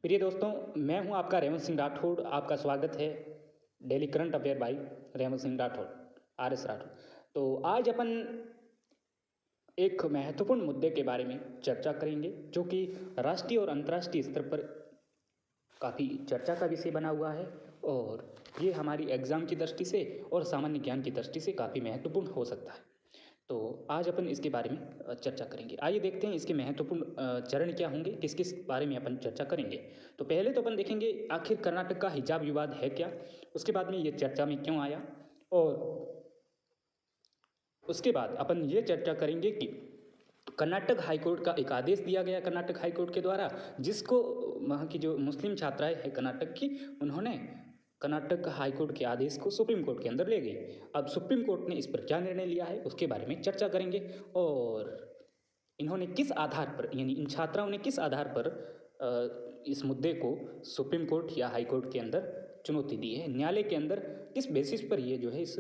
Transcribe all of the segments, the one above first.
प्रिय दोस्तों, मैं हूं आपका रेवंत सिंह राठौड़। आपका स्वागत है daily current affair by Revanth Singh Rathore, RS Rathore. तो आज अपन एक महत्वपूर्ण मुद्दे के बारे में चर्चा करेंगे जो कि राष्ट्रीय और अंतर्राष्ट्रीय स्तर पर काफ़ी चर्चा का विषय बना हुआ है और ये हमारी एग्ज़ाम की दृष्टि से और सामान्य ज्ञान की दृष्टि से काफ़ी महत्वपूर्ण हो सकता है। तो आज अपन इसके बारे में चर्चा करेंगे। आइए देखते हैं इसके महत्वपूर्ण चरण क्या होंगे, किस किस बारे में अपन चर्चा करेंगे। तो पहले तो अपन देखेंगे आखिर कर्नाटक का हिजाब विवाद है क्या, उसके बाद में ये चर्चा में क्यों आया, और उसके बाद अपन ये चर्चा करेंगे कि कर्नाटक हाईकोर्ट का एक आदेश दिया गया कर्नाटक हाईकोर्ट के द्वारा, जिसको वहाँ की जो मुस्लिम छात्राएं हैं कर्नाटक की, उन्होंने कर्नाटक हाईकोर्ट के आदेश को सुप्रीम कोर्ट के अंदर ले गए। अब सुप्रीम कोर्ट ने इस पर क्या निर्णय लिया है उसके बारे में चर्चा करेंगे, और इन्होंने किस आधार पर, यानी इन छात्राओं ने किस आधार पर इस मुद्दे को सुप्रीम कोर्ट या हाई कोर्ट के अंदर चुनौती दी है, न्यायालय के अंदर किस बेसिस पर ये जो है इस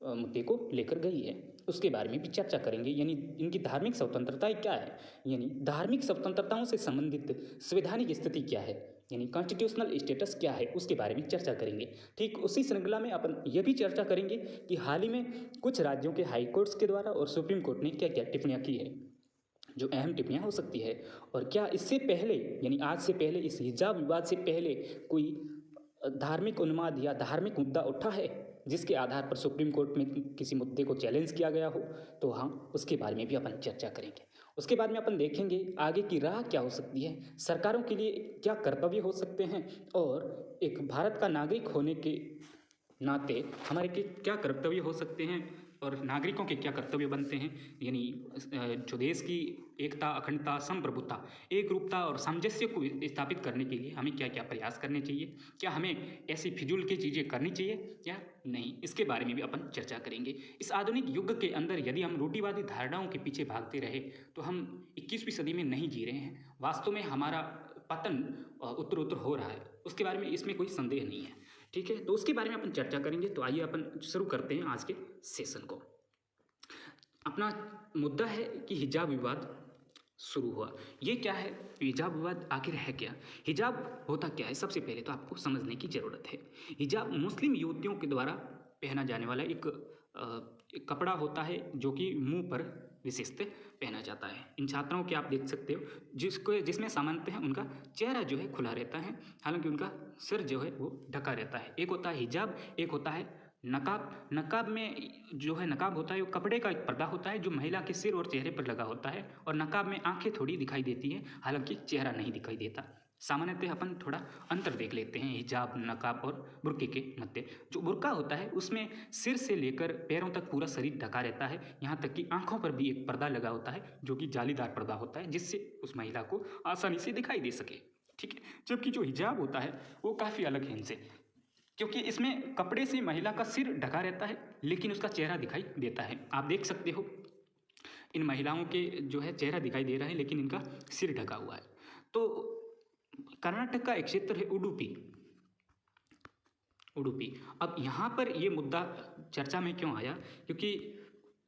मुद्दे को लेकर गई है, उसके बारे में भी चर्चा करेंगे। यानी इनकी धार्मिक स्वतंत्रताएं क्या है, यानी धार्मिक स्वतंत्रताओं से संबंधित संवैधानिक स्थिति क्या है, यानी कॉन्स्टिट्यूशनल स्टेटस क्या है, उसके बारे में चर्चा करेंगे। ठीक उसी श्रृंखला में अपन ये भी चर्चा करेंगे कि हाल ही में कुछ राज्यों के हाई कोर्ट्स के द्वारा और सुप्रीम कोर्ट ने क्या क्या टिप्पणियाँ की है, जो अहम टिप्पणियाँ हो सकती है, और क्या इससे पहले, यानी आज से पहले, इस हिजाब विवाद से पहले कोई धार्मिक उन्माद या धार्मिक मुद्दा उठा है जिसके आधार पर सुप्रीम कोर्ट में किसी मुद्दे को चैलेंज किया गया हो, तो हाँ, उसके बारे में भी अपन चर्चा करेंगे। उसके बाद में अपन देखेंगे आगे की राह क्या हो सकती है, सरकारों के लिए क्या कर्तव्य हो सकते हैं, और एक भारत का नागरिक होने के नाते हमारे के क्या कर्तव्य हो सकते हैं और नागरिकों के क्या कर्तव्य बनते हैं, यानी जो देश की एकता, अखंडता, संप्रभुता, एक रूपता और सामंजस्य को स्थापित करने के लिए हमें क्या क्या प्रयास करने चाहिए, क्या हमें ऐसी फिजूल की चीज़ें करनी चाहिए या नहीं, इसके बारे में भी अपन चर्चा करेंगे। इस आधुनिक युग के अंदर यदि हम रूढ़िवादी धारणाओं के पीछे भागते रहे तो हम 21वीं सदी में नहीं जी रहे हैं। वास्तव में हमारा पतन उत्तर उत्तर हो रहा है, उसके बारे में इसमें कोई संदेह नहीं है। ठीक है, तो उसके बारे में अपन चर्चा करेंगे। तो आइए अपन शुरू करते हैं आज के सेशन को। अपना मुद्दा है कि हिजाब विवाद शुरू हुआ। ये क्या है, हिजाब विवाद आखिर है क्या, हिजाब होता क्या है, सबसे पहले तो आपको समझने की ज़रूरत है। हिजाब मुस्लिम युवतियों के द्वारा पहना जाने वाला एक कपड़ा होता है जो कि मुंह पर विशिष्ट पहना जाता है। इन छात्राओं के आप देख सकते हो जिसमें सामान्यतः उनका चेहरा जो है खुला रहता है, हालांकि उनका सिर जो है वो ढका रहता है। एक होता है हिजाब, एक होता है नकाब। नकाब में जो है, नकाब होता है वो कपड़े का एक पर्दा होता है जो महिला के सिर और चेहरे पर लगा होता है, और नकाब में आंखें थोड़ी दिखाई देती हैं, हालांकि चेहरा नहीं दिखाई देता। सामान्यतः अपन थोड़ा अंतर देख लेते हैं हिजाब, नकाब और बुर्के के मध्य। जो बुर्का होता है उसमें सिर से लेकर पैरों तक पूरा शरीर ढका रहता है, यहाँ तक कि आंखों पर भी एक पर्दा लगा होता है जो कि जालीदार पर्दा होता है, जिससे उस महिला को आसानी से दिखाई दे सके। ठीक है, जबकि जो हिजाब होता है वो काफ़ी अलग है इनसे, क्योंकि इसमें कपड़े से महिला का सिर ढका रहता है लेकिन उसका चेहरा दिखाई देता है। आप देख सकते हो इन महिलाओं के जो है चेहरा दिखाई दे रहा है लेकिन इनका सिर ढका हुआ है। तो कर्नाटक का एक क्षेत्र है उडुपी। अब यहाँ पर ये मुद्दा चर्चा में क्यों आया, क्योंकि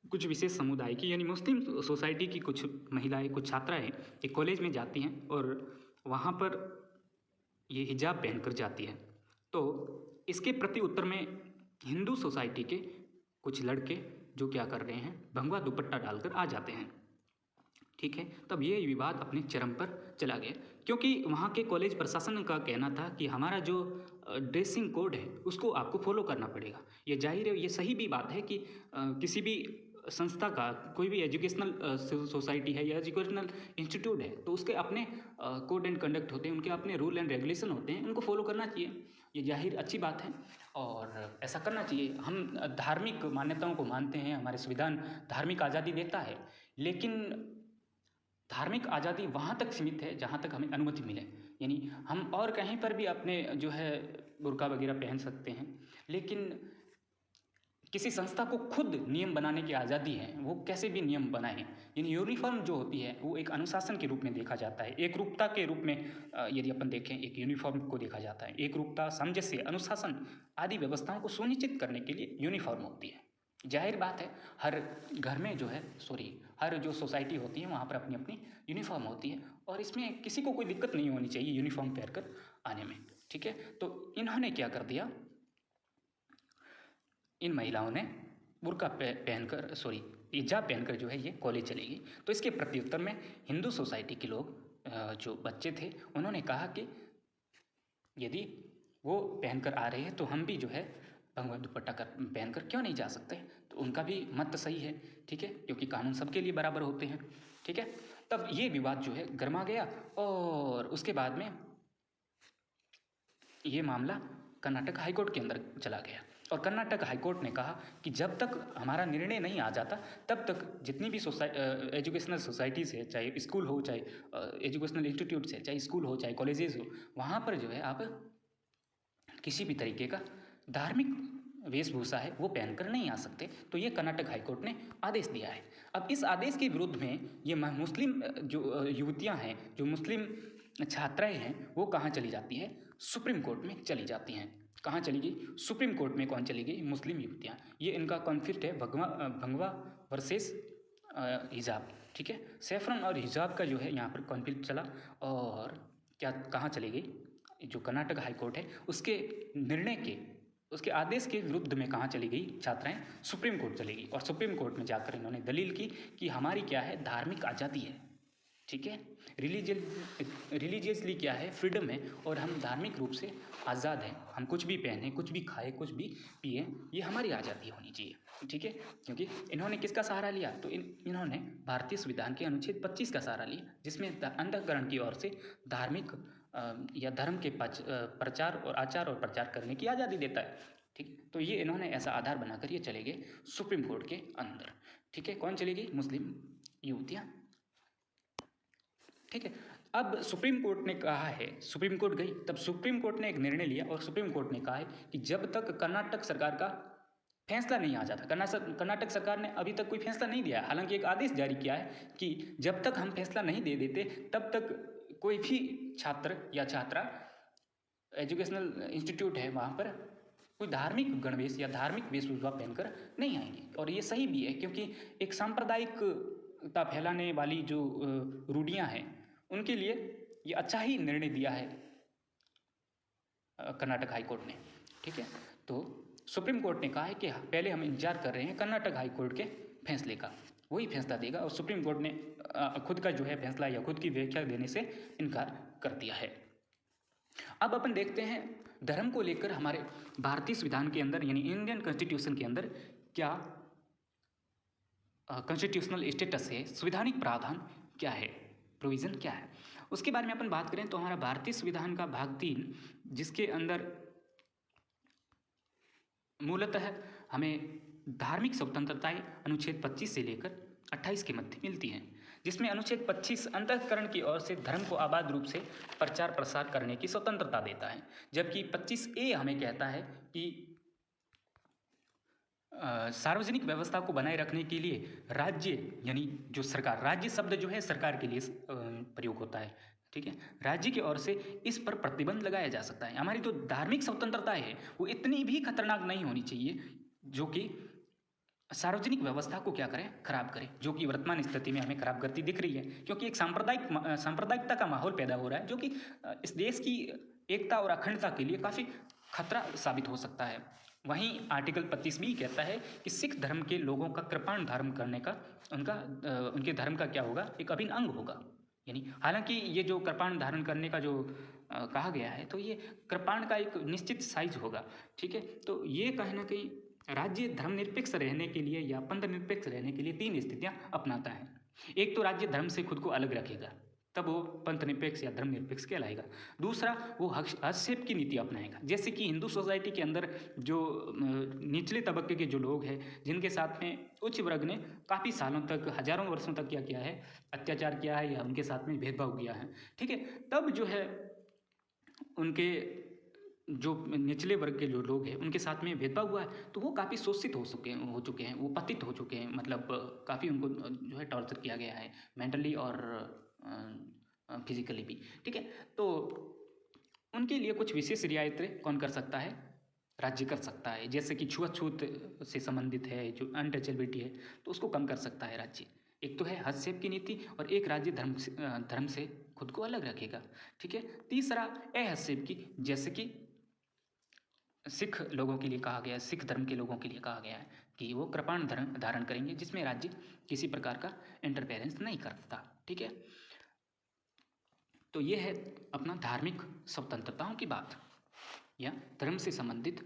कुछ विशेष समुदाय की, यानी मुस्लिम सोसाइटी की कुछ महिलाएं, कुछ छात्राएं एक कॉलेज में जाती हैं और वहाँ पर ये हिजाब पहनकर जाती हैं। तो इसके प्रति उत्तर में हिंदू सोसाइटी के कुछ लड़के जो क्या कर रहे हैं, भगवा दुपट्टा डालकर आ जाते हैं। ठीक है, तब ये विवाद अपने चरम पर चला गया, क्योंकि वहाँ के कॉलेज प्रशासन का कहना था कि हमारा जो ड्रेसिंग कोड है उसको आपको फॉलो करना पड़ेगा। ये जाहिर है, ये सही भी बात है कि किसी भी संस्था का, कोई भी एजुकेशनल सोसाइटी है या एजुकेशनल इंस्टीट्यूट है तो उसके अपने कोड एंड कंडक्ट होते हैं, उनके अपने रूल एंड रेगुलेशन होते हैं, उनको फॉलो करना चाहिए। ये जाहिर अच्छी बात है और ऐसा करना चाहिए। हम धार्मिक मान्यताओं को मानते हैं, हमारे संविधान धार्मिक आज़ादी देता है, लेकिन धार्मिक आज़ादी वहाँ तक सीमित है जहाँ तक हमें अनुमति मिले। यानी हम और कहीं पर भी अपने जो है बुर्का वगैरह पहन सकते हैं, लेकिन किसी संस्था को खुद नियम बनाने की आज़ादी है, वो कैसे भी नियम बनाएं। यानी यूनिफॉर्म जो होती है वो एक अनुशासन के रूप में देखा जाता है, एक रूपता के रूप में यदि अपन देखें एक यूनिफॉर्म को देखा जाता है। एक रूपता, सामंजस्य, अनुशासन आदि व्यवस्थाओं को सुनिश्चित करने के लिए यूनिफॉर्म होती है। जाहिर बात है हर घर में जो है हर जो सोसाइटी होती है वहाँ पर अपनी अपनी यूनिफॉर्म होती है, और इसमें किसी को कोई दिक्कत नहीं होनी चाहिए यूनिफॉर्म पहनकर आने में, ठीक है। तो इन्होंने क्या कर दिया, इन महिलाओं ने बुर्का पहनकर हिजाब पहनकर जो है ये कॉलेज चली गई। तो इसके प्रत्युत्तर में हिंदू सोसाइटी के लोग जो बच्चे थे उन्होंने कहा कि यदि वो पहनकर आ रहे हैं तो हम भी जो है भगवा दुपट्टा कर पहनकर क्यों नहीं जा सकते। तो उनका भी मत सही है, ठीक है, क्योंकि कानून सबके लिए बराबर होते हैं, ठीक है। तब ये विवाद जो है गर्मा गया, और उसके बाद में ये मामला कर्नाटक हाईकोर्ट के अंदर चला गया, और कर्नाटक हाईकोर्ट ने कहा कि जब तक हमारा निर्णय नहीं आ जाता तब तक जितनी भी एजुकेशनल सोसाइटीज़ है, चाहे स्कूल हो, चाहे एजुकेशनल इंस्टीट्यूट्स है, चाहे स्कूल हो, चाहे कॉलेजेस हो, वहाँ पर जो है आप किसी भी तरीके का धार्मिक वेशभूषा है वो पहनकर नहीं आ सकते। तो ये कर्नाटक हाईकोर्ट ने आदेश दिया है। अब इस आदेश के विरुद्ध में ये मुस्लिम जो युवतियाँ हैं, जो मुस्लिम छात्राएँ हैं, वो कहाँ चली जाती है, सुप्रीम कोर्ट में चली जाती हैं। कहाँ चली गई, सुप्रीम कोर्ट में कौन चली गई, मुस्लिम युवतियाँ। ये इनका कॉन्फ्लिक्ट है भगवा वर्सेस हिजाब, ठीक है। सैफरन और हिजाब का जो है यहाँ पर कॉन्फ्लिक्ट चला, और क्या कहाँ चली गई, जो कर्नाटक हाईकोर्ट है उसके निर्णय के, उसके आदेश के विरुद्ध में कहाँ चली गई छात्राएं, सुप्रीम कोर्ट चली गई। और सुप्रीम कोर्ट में जाकर इन्होंने दलील की कि हमारी क्या है, धार्मिक आज़ादी है, ठीक है, रिलीजियसली क्या है, फ्रीडम है, और हम धार्मिक रूप से आज़ाद हैं, हम कुछ भी पहने, कुछ भी खाए, कुछ भी पिए, ये हमारी आज़ादी होनी चाहिए, ठीक है। क्योंकि इन्होंने किसका सहारा लिया, तो इन्होंने भारतीय संविधान के अनुच्छेद 25 का सहारा लिया, जिसमें अंतःकरण की ओर से धार्मिक या धर्म के प्रचार और आचार और प्रचार करने की आज़ादी देता है, ठीक। तो ये इन्होंने ऐसा आधार बनाकर ये चले गए सुप्रीम कोर्ट के अंदर, ठीक है। कौन चली गई, मुस्लिम युवतियाँ, ठीक है। अब सुप्रीम कोर्ट ने कहा है, सुप्रीम कोर्ट गई, तब सुप्रीम कोर्ट ने एक निर्णय लिया, और सुप्रीम कोर्ट ने कहा है कि जब तक कर्नाटक सरकार का फैसला नहीं आ जाता, कर्नाटक सरकार ने अभी तक कोई फैसला नहीं दिया, हालांकि एक आदेश जारी किया है कि जब तक हम फैसला नहीं दे देते तब तक कोई भी छात्र या छात्रा एजुकेशनल इंस्टीट्यूट है वहाँ पर कोई धार्मिक गणवेश या धार्मिक वेशभूषा पहनकर नहीं आएंगे। और ये सही भी है, क्योंकि एक सांप्रदायिकता फैलाने वाली जो रूढ़ियाँ हैं उनके लिए ये अच्छा ही निर्णय दिया है कर्नाटक हाईकोर्ट ने, ठीक है। तो सुप्रीम कोर्ट ने कहा है कि पहले हम इंतजार कर रहे हैं कर्नाटक हाईकोर्ट के फैसले का, वही फैसला देगा, और सुप्रीम कोर्ट ने खुद का जो है फैसला या खुद की व्याख्या देने से इनकार कर दिया है। अब अपन देखते हैं धर्म को लेकर हमारे भारतीय संविधान के अंदर यानी इंडियन कॉन्स्टिट्यूशन के अंदर क्या कॉन्स्टिट्यूशनल स्टेटस है, संवैधानिक प्रावधान क्या है, प्रोविज़न क्या है, उसके बारे में अपन बात करें तो हमारा भारतीय संविधान का भाग 3, जिसके अंदर मूलतः हमें धार्मिक स्वतंत्रताएं अनुच्छेद 25 से लेकर 28 के मध्य मिलती हैं, जिसमें अनुच्छेद 25 अंतःकरण की ओर से धर्म को आबाद रूप से प्रचार प्रसार करने की स्वतंत्रता देता है, जबकि 25A हमें कहता है कि सार्वजनिक व्यवस्था को बनाए रखने के लिए राज्य यानी जो सरकार, राज्य शब्द जो है सरकार के लिए प्रयोग होता है, ठीक है, राज्य की ओर से इस पर प्रतिबंध लगाया जा सकता है। हमारी जो धार्मिक स्वतंत्रता है वो इतनी भी खतरनाक नहीं होनी चाहिए जो कि सार्वजनिक व्यवस्था को क्या करें, खराब करें, जो कि वर्तमान स्थिति में हमें खराब करती दिख रही है, क्योंकि एक सांप्रदायिकता का माहौल पैदा हो रहा है जो कि इस देश की एकता और अखंडता के लिए काफ़ी खतरा साबित हो सकता है। वहीं आर्टिकल 25 भी कहता है कि सिख धर्म के लोगों का कृपाण धारण करने का उनके धर्म का क्या होगा, एक अभिन्न अंग होगा। यानी हालांकि ये जो कृपाण धारण करने का जो कहा गया है तो ये कृपाण का एक निश्चित साइज होगा, ठीक है। तो ये कहीं ना कहीं राज्य धर्मनिरपेक्ष रहने के लिए या पंथ निरपेक्ष रहने के लिए 3 स्थितियाँ अपनाता है। एक तो राज्य धर्म से खुद को अलग रखेगा, तब वो पंथ निरपेक्ष या धर्मनिरपेक्ष कहलाएगा। दूसरा, वो हस्तक्षेप की नीति अपनाएगा, जैसे कि हिंदू सोसाइटी के अंदर जो निचले तबके के जो लोग हैं जिनके साथ में उच्च वर्ग ने काफ़ी सालों तक, हजारों वर्षों तक क्या किया है, अत्याचार किया है या उनके साथ में भेदभाव किया है, ठीक है, तब जो है उनके जो निचले वर्ग के जो लोग हैं उनके साथ में भेदभाव हुआ है तो वो काफ़ी शोषित हो चुके हैं, वो पतित हो चुके हैं, मतलब काफ़ी उनको जो है टॉर्चर किया गया है मेंटली और फिजिकली भी, ठीक है। तो उनके लिए कुछ विशेष रियायतें कौन कर सकता है, राज्य कर सकता है, जैसे कि छुआछूत से संबंधित है, जो अनटचेबिलिटी है, तो उसको कम कर सकता है राज्य। एक तो है हस्तक्षेप की नीति और एक राज्य धर्म से खुद को अलग रखेगा। ठीक है। तीसरा अहस्तक्षेप की, जैसे कि सिख लोगों के लिए कहा गया है, सिख धर्म के लोगों के लिए कहा गया है कि वो कृपाण धर्म धारण करेंगे, जिसमें राज्य किसी प्रकार का इंटरफेरेंस नहीं करता। ठीक है। तो ये है अपना धार्मिक स्वतंत्रताओं की बात, या धर्म से संबंधित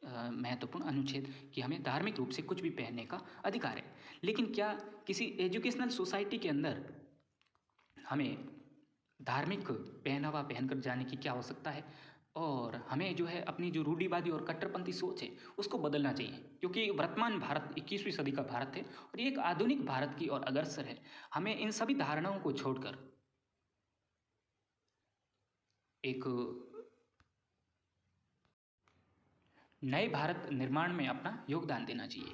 महत्वपूर्ण अनुच्छेद कि हमें धार्मिक रूप से कुछ भी पहनने का अधिकार है। लेकिन क्या किसी एजुकेशनल सोसाइटी के अंदर हमें धार्मिक पहनावा पहनकर जाने की क्या आवश्यकता है? और हमें जो है अपनी जो रूढ़िवादी और कट्टरपंथी सोच है उसको बदलना चाहिए, क्योंकि वर्तमान भारत 21वीं सदी का भारत है और ये एक आधुनिक भारत की ओर अग्रसर है। हमें इन सभी धारणाओं को छोड़कर एक नए भारत निर्माण में अपना योगदान देना चाहिए,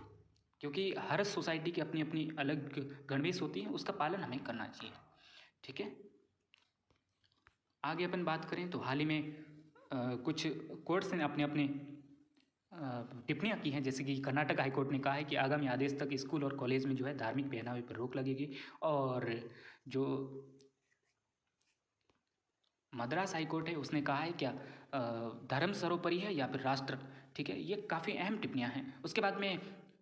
क्योंकि हर सोसाइटी की अपनी अपनी अलग गणवेश होती है, उसका पालन हमें करना चाहिए। ठीक है। आगे अपन बात करें तो हाल ही में कुछ कोर्ट्स ने अपने अपने टिप्पणियाँ की हैं, जैसे कि कर्नाटक हाईकोर्ट ने कहा है कि आगामी आदेश तक स्कूल और कॉलेज में जो है धार्मिक पहनावे पर रोक लगेगी, और जो मद्रास हाईकोर्ट है उसने कहा है क्या धर्म सर्वोपरि है या फिर राष्ट्र। ठीक है। ये काफ़ी अहम टिप्पणियाँ हैं। उसके बाद में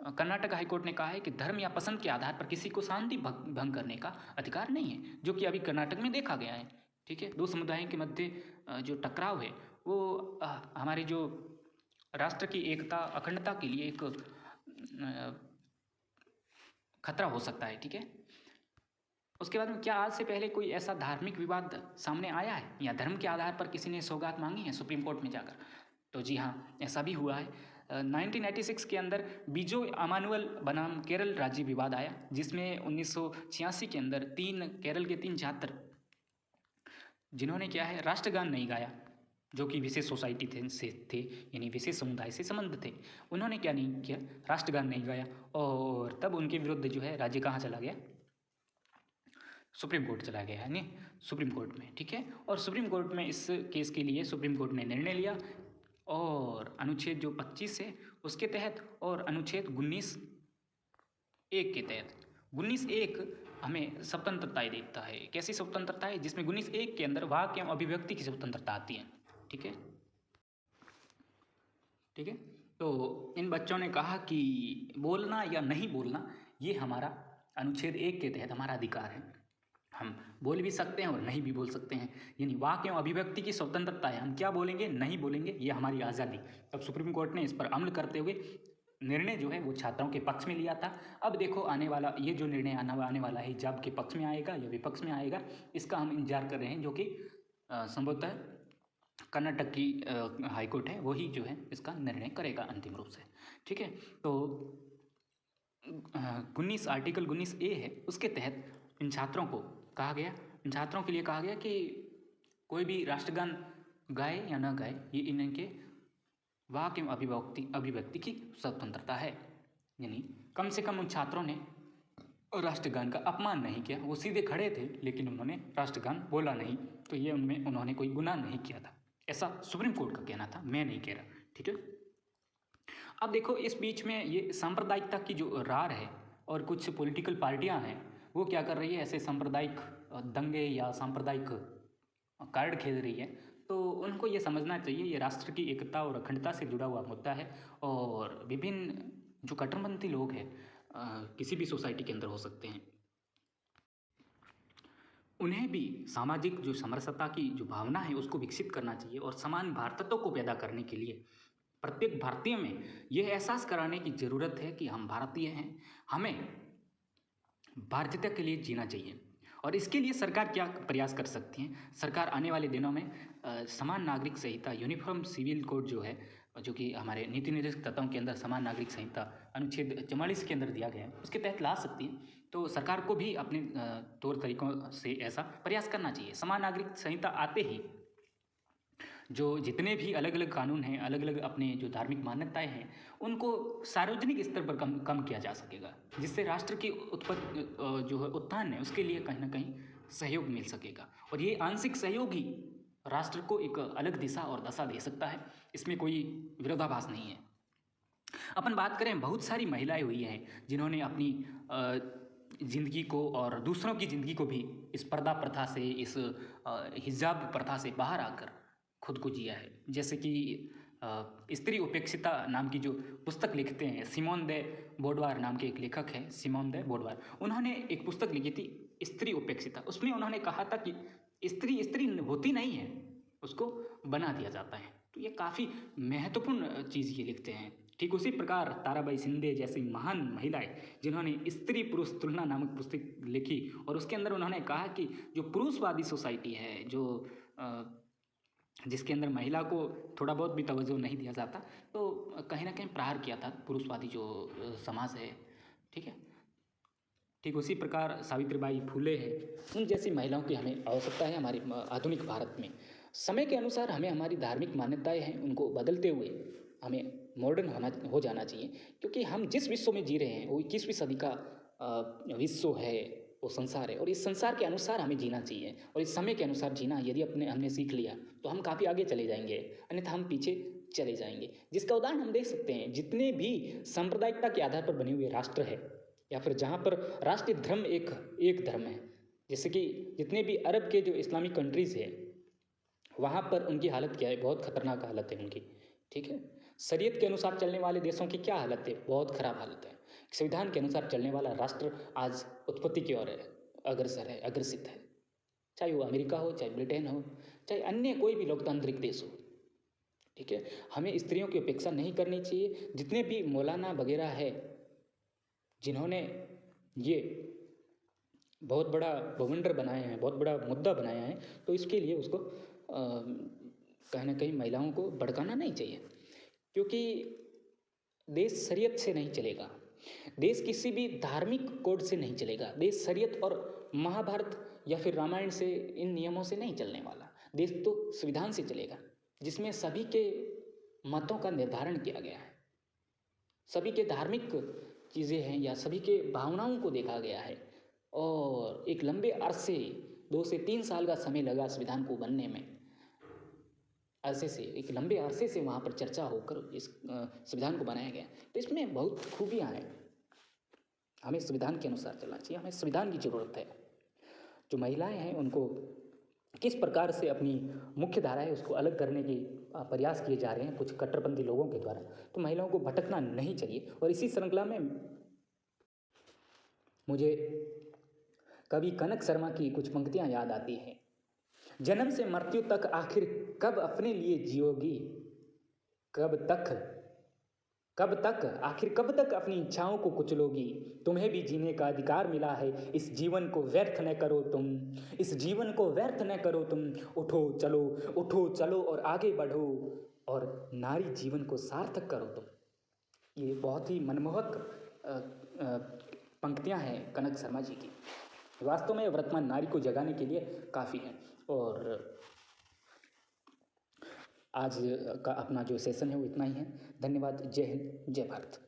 कर्नाटक हाईकोर्ट ने कहा है कि धर्म या पसंद के आधार पर किसी को शांति भंग करने का अधिकार नहीं है, जो कि अभी कर्नाटक में देखा गया है। ठीक है। दो समुदायों के मध्य जो टकराव है वो हमारे जो राष्ट्र की एकता अखंडता के लिए एक खतरा हो सकता है। ठीक है। उसके बाद में क्या आज से पहले कोई ऐसा धार्मिक विवाद सामने आया है या धर्म के आधार पर किसी ने सौगात मांगी है सुप्रीम कोर्ट में जाकर? तो जी हाँ, ऐसा भी हुआ है। 1986 के अंदर बीजो अमानुअल बनाम केरल राज्य विवाद आया, जिसमें 1986 के अंदर केरल के 3 छात्र जिन्होंने क्या है राष्ट्रगान नहीं गाया, जो कि विशेष सोसाइटी थे यानी विशेष समुदाय से संबंध थे, उन्होंने क्या नहीं किया, राष्ट्रगान नहीं गाया, और तब उनके विरुद्ध जो है राज्य कहाँ चला गया, सुप्रीम कोर्ट चला गया, यानी सुप्रीम कोर्ट में। ठीक है। और सुप्रीम कोर्ट में इस केस के लिए सुप्रीम कोर्ट ने निर्णय लिया, और अनुच्छेद जो 25 है उसके तहत और अनुच्छेद 19(1) के तहत, 19(1) हमें स्वतंत्रताएं देता है। कैसी स्वतंत्रता है? जिसमें 19(1) के अंदर वाक्य एवं अभिव्यक्ति की स्वतंत्रता आती है। ठीक है। ठीक है। तो इन बच्चों ने कहा कि बोलना या नहीं बोलना ये हमारा अनुच्छेद 1 के तहत हमारा अधिकार है, हम बोल भी सकते हैं और नहीं भी बोल सकते हैं, यानी वाक्य एवं अभिव्यक्ति की स्वतंत्रता है, हम क्या बोलेंगे नहीं बोलेंगे ये हमारी आज़ादी। तब सुप्रीम कोर्ट ने इस पर अमल करते हुए निर्णय जो है वो छात्रों के पक्ष में लिया था। अब देखो आने वाला ये जो निर्णय आने वाला है, हिजाब के पक्ष में आएगा या विपक्ष में आएगा, इसका हम इंतजार कर रहे हैं, जो कि संभवतः कर्नाटक की हाईकोर्ट है वही जो है इसका निर्णय करेगा अंतिम रूप से। ठीक है। तो 19 आर्टिकल 19(a) है, उसके तहत इन छात्रों को कहा गया, इन छात्रों के लिए कहा गया कि कोई भी राष्ट्रगान गाए या न गाए, ये इनके वाक्य एवं अभिव्यक्ति की स्वतंत्रता है। यानी कम से कम उन छात्रों ने राष्ट्रगान का अपमान नहीं किया, वो सीधे खड़े थे लेकिन उन्होंने राष्ट्रगान बोला नहीं, तो ये उन्होंने कोई गुनाह नहीं किया था, ऐसा सुप्रीम कोर्ट का कहना था, मैं नहीं कह रहा। ठीक है। अब देखो इस बीच में ये सांप्रदायिकता की जो रार है और कुछ पॉलिटिकल पार्टियां हैं वो क्या कर रही है, ऐसे सांप्रदायिक दंगे या सांप्रदायिक कार्ड खेल रही है, तो उनको ये समझना चाहिए ये राष्ट्र की एकता और अखंडता से जुड़ा हुआ मुद्दा है, और विभिन्न जो कट्टरपंथी लोग हैं किसी भी सोसाइटी के अंदर हो सकते हैं, उन्हें भी सामाजिक जो समरसता की जो भावना है उसको विकसित करना चाहिए, और समान भारतत्व को पैदा करने के लिए प्रत्येक भारतीय में यह एहसास कराने की ज़रूरत है कि हम भारतीय हैं, हमें भारतीयता के लिए जीना चाहिए। और इसके लिए सरकार क्या प्रयास कर सकती है? सरकार आने वाले दिनों में समान नागरिक संहिता, यूनिफॉर्म सिविल कोड जो है, जो कि हमारे नीति निर्देशक तत्वों के अंदर समान नागरिक संहिता अनुच्छेद 44 के अंदर दिया गया है, उसके तहत ला सकती है। तो सरकार को भी अपने तौर तरीकों से ऐसा प्रयास करना चाहिए। समान नागरिक संहिता आते ही जो जितने भी अलग अलग कानून हैं, अलग अलग अपने जो धार्मिक मान्यताएं हैं, उनको सार्वजनिक स्तर पर कम किया जा सकेगा, जिससे राष्ट्र की जो है उत्थान है उसके लिए कहीं ना कहीं सहयोग मिल सकेगा। और ये आंशिक सहयोग ही राष्ट्र को एक अलग दिशा और दशा दे सकता है। इसमें कोई विरोधाभास नहीं है। अपन बात करें, बहुत सारी महिलाएं हुई हैं जिन्होंने अपनी ज़िंदगी को और दूसरों की ज़िंदगी को भी इस पर्दा प्रथा से, इस हिजाब प्रथा से बाहर आकर खुद को जिया है। जैसे कि स्त्री उपेक्षिता नाम की जो पुस्तक लिखते हैं, सिमोन दे बोडवार नाम के एक लेखक हैं, सिमोन दे बोडवार, उन्होंने एक पुस्तक लिखी थी स्त्री उपेक्षिता। उसमें उन्होंने कहा था कि स्त्री स्त्री होती नहीं है, उसको बना दिया जाता है। तो ये काफ़ी महत्वपूर्ण चीज़ ये लिखते हैं। ठीक उसी प्रकार ताराबाई शिंदे जैसी महान महिलाएं जिन्होंने स्त्री पुरुष तुलना नामक पुस्तक लिखी, और उसके अंदर उन्होंने कहा कि जो पुरुषवादी सोसाइटी है, जो जिसके अंदर महिला को थोड़ा बहुत भी तवज्जो नहीं दिया जाता, तो कहीं ना कहीं प्रहार किया था पुरुषवादी जो समाज है। ठीक है, ठीक उसी प्रकार सावित्रीबाई फूले है, उन जैसी महिलाओं की हमें आवश्यकता है हमारे आधुनिक भारत में। समय के अनुसार हमें हमारी धार्मिक मान्यताएं हैं उनको बदलते हुए हमें मॉडर्न हो जाना चाहिए, क्योंकि हम जिस विश्व में जी रहे हैं वो 21वीं सदी का विश्व है, वो संसार है, और इस संसार के अनुसार हमें जीना चाहिए। और इस समय के अनुसार जीना यदि हमने सीख लिया तो हम काफ़ी आगे चले जाएंगे, अन्यथा हम पीछे चले जाएंगे। जिसका उदाहरण हम देख सकते हैं, जितने भी सांप्रदायिकता के आधार पर बने हुए राष्ट्र है, या फिर जहाँ पर राष्ट्रीय धर्म एक धर्म है, जैसे कि जितने भी अरब के जो इस्लामिक कंट्रीज़ है, वहाँ पर उनकी हालत क्या है? बहुत खतरनाक हालत है उनकी। ठीक है, शरीयत के अनुसार चलने वाले देशों की क्या हालत है? बहुत खराब हालत है। संविधान के अनुसार चलने वाला राष्ट्र आज उत्पत्ति की ओर है, अग्रसर है, अग्रसित है। चाहे वो अमेरिका हो, चाहे ब्रिटेन हो, चाहे अन्य कोई भी लोकतांत्रिक देश हो। ठीक है, हमें स्त्रियों की उपेक्षा नहीं करनी चाहिए। जितने भी मौलाना वगैरह है जिन्होंने ये बहुत बड़ा बवंडर बनाया है, बहुत बड़ा मुद्दा बनाया है, तो इसके लिए उसको कहीं ना कहीं महिलाओं को भड़काना नहीं चाहिए, क्योंकि देश शरीयत से नहीं चलेगा, देश किसी भी धार्मिक कोड से नहीं चलेगा, देश शरीयत और महाभारत या फिर रामायण से, इन नियमों से नहीं चलने वाला। देश तो संविधान से चलेगा, जिसमें सभी के मतों का निर्धारण किया गया है, सभी के धार्मिक चीज़ें हैं या सभी के भावनाओं को देखा गया है। और एक लंबे अरसे 2 से 3 साल का समय लगा संविधान को बनने में। एक लंबे अरसे से वहाँ पर चर्चा होकर इस संविधान को बनाया गया। तो इसमें बहुत खूबियाँ हैं। हमें संविधान के अनुसार चलना चाहिए, हमें संविधान की ज़रूरत है। जो महिलाएं हैं उनको किस प्रकार से अपनी मुख्य धारा है उसको अलग करने की प्रयास किए जा रहे हैं कुछ कट्टरपंथी लोगों के द्वारा, तो महिलाओं को भटकना नहीं चाहिए। और इसी श्रृंखला में मुझे कवि कनक शर्मा की कुछ पंक्तियाँ याद आती हैं। जन्म से मृत्यु तक आखिर कब अपने लिए जियोगी, आखिर कब तक अपनी इच्छाओं को कुचलोगी। तुम्हें भी जीने का अधिकार मिला है, इस जीवन को व्यर्थ न करो तुम, इस जीवन को व्यर्थ न करो तुम। उठो चलो और आगे बढ़ो, और नारी जीवन को सार्थक करो तुम। ये बहुत ही मनमोहक पंक्तियां हैं कनक शर्मा जी की। वास्तव में वर्तमान नारी को जगाने के लिए काफ़ी है। और आज का अपना जो सेशन है वो इतना ही है। धन्यवाद। जय हिंद, जय भारत।